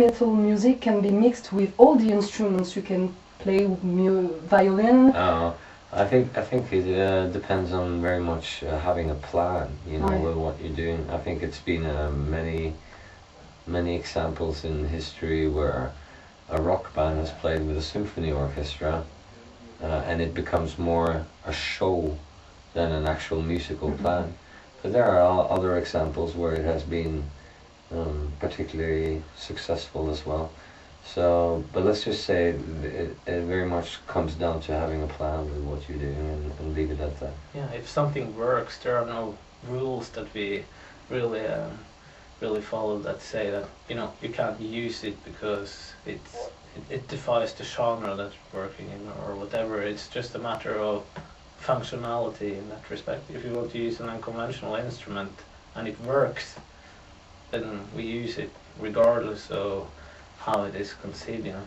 metal music can be mixed with all the instruments. You can play violin. I think it depends on very much having a plan, you know, with what you're doing. I think it's been many examples in history where a rock band has played with a symphony orchestra, and it becomes more a show than an actual musical plan. But there are other examples where it has been particularly successful as well. So, but let's just say it very much comes down to having a plan with what you're doing and leave it at that. Yeah, if something works, there are no rules that we really follow that say that, you know, you can't use it because it defies the genre that's working in or whatever. It's just a matter of functionality in that respect. If you want to use an unconventional instrument and it works, then we use it regardless of how it is conceived, you know.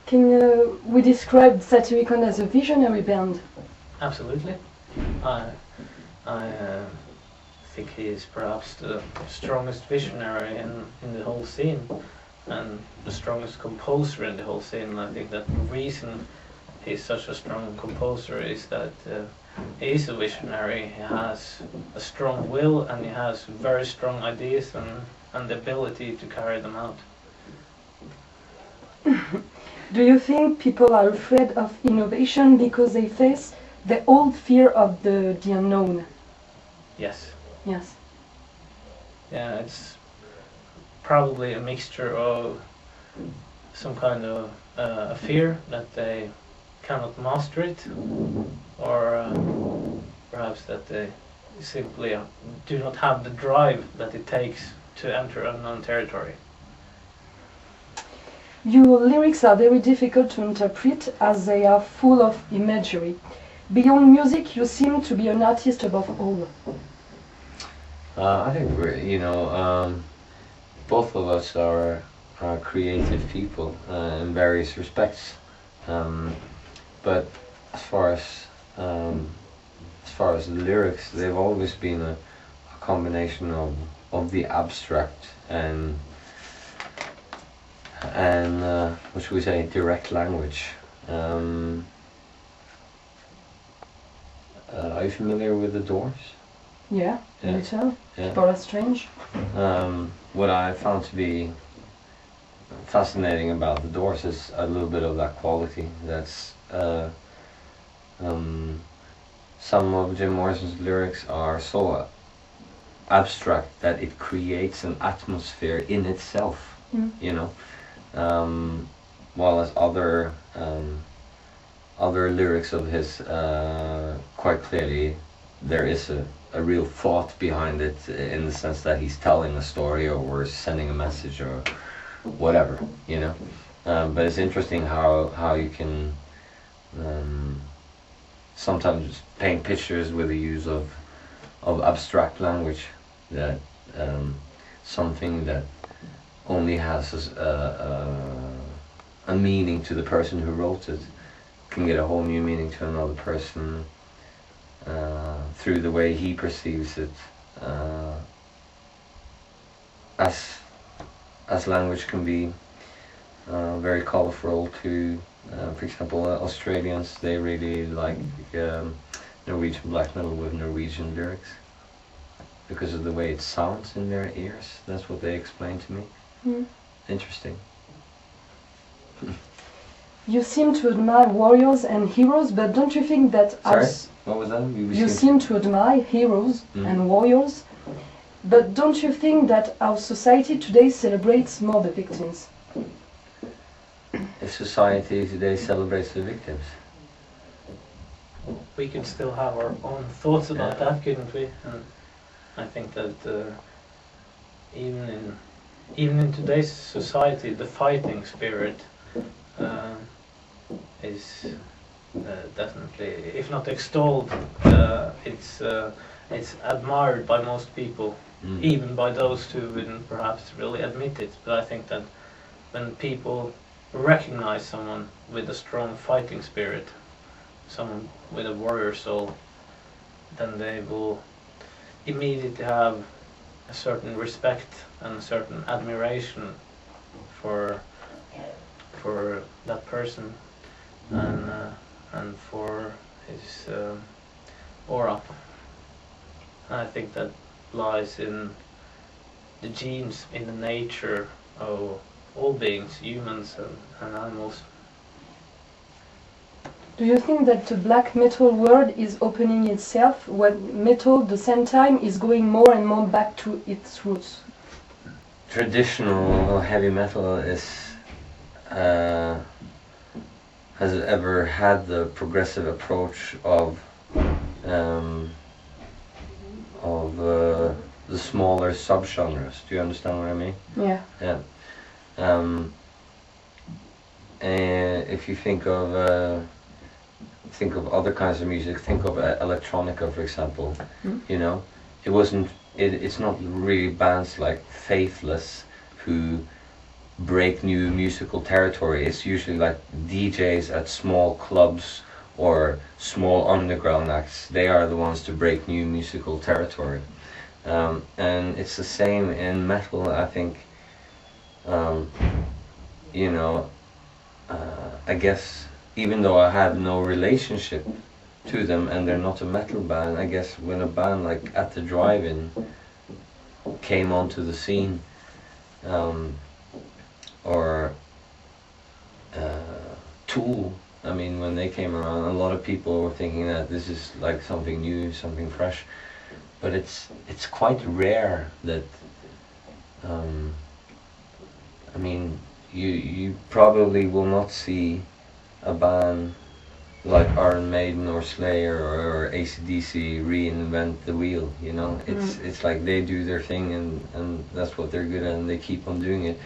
Can we describe Satyricon as a visionary band? Absolutely. I think he is perhaps the strongest visionary in the whole scene and the strongest composer in the whole scene. And I think that the reason he's such a strong composer is that he is a visionary. He has a strong will and he has very strong ideas and the ability to carry them out. Do you think people are afraid of innovation because they face the old fear of the unknown? Yes. Yes. Yeah, it's probably a mixture of some kind of a fear that they cannot master it, or perhaps that they simply do not have the drive that it takes to enter unknown territory. Your lyrics are very difficult to interpret as they are full of imagery. Beyond music, you seem to be an artist above all. I think both of us are creative people in various respects. But as far as the lyrics, they've always been a combination of the abstract and what should we say, direct language. Are you familiar with the Doors? Yeah, a little. Yeah. For us strange. What I found to be fascinating about the Doors is a little bit of that quality. That's some of Jim Morrison's lyrics are so abstract that it creates an atmosphere in itself, you know. While as other lyrics of his, quite clearly there is a real thought behind it, in the sense that he's telling a story or sending a message or whatever, you know. But it's interesting how you can sometimes paint pictures with the use of abstract language, that something that only has a meaning to the person who wrote it can get a whole new meaning to another person through the way he perceives it, as language can be very colorful to, for example, Australians, they really like Norwegian black metal with Norwegian lyrics because of the way it sounds in their ears. That's what they explained to me. Interesting. You seem to admire warriors and heroes, but don't you think that what was that? You seem to admire heroes and warriors, but don't you think that our society today celebrates more the victims? If society today celebrates the victims, we can still have our own thoughts about that, couldn't we? And I think that even in today's society, the fighting spirit is definitely, if not extolled, it's admired by most people, even by those who wouldn't perhaps really admit it. But I think that when people recognize someone with a strong fighting spirit, someone with a warrior soul, then they will immediately have a certain respect and a certain admiration for that person and for his aura. And I think that lies in the genes, in the nature of all beings, humans and animals. Do you think that the black metal world is opening itself when metal at the same time is going more and more back to its roots? Traditional heavy metal has ever had the progressive approach of the smaller subgenres. Do you understand what I mean? Yeah. Yeah. And if you think of other kinds of music, think of electronica, for example. You know, it's not really bands like Faithless who break new musical territory. It's usually like DJs at small clubs or small underground acts. They are the ones to break new musical territory. And it's the same in metal, I think. You know, I guess even though I have no relationship to them and they're not a metal band, I guess when a band like At the Drive-In came onto the scene, or Tool, I mean, when they came around, a lot of people were thinking that this is like something new, something fresh, but it's quite rare that I mean, you probably will not see a band like Iron Maiden or Slayer or AC/DC reinvent the wheel, you know. It's like they do their thing and that's what they're good at and they keep on doing it.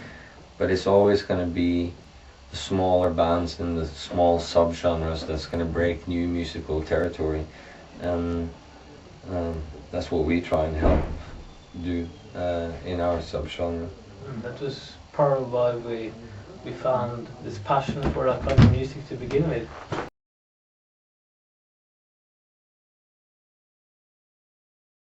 But it's always going to be the smaller bands and the small subgenres that's going to break new musical territory. And that's what we try and help do in our subgenre. And that was part of why we found this passion for that kind of music to begin with.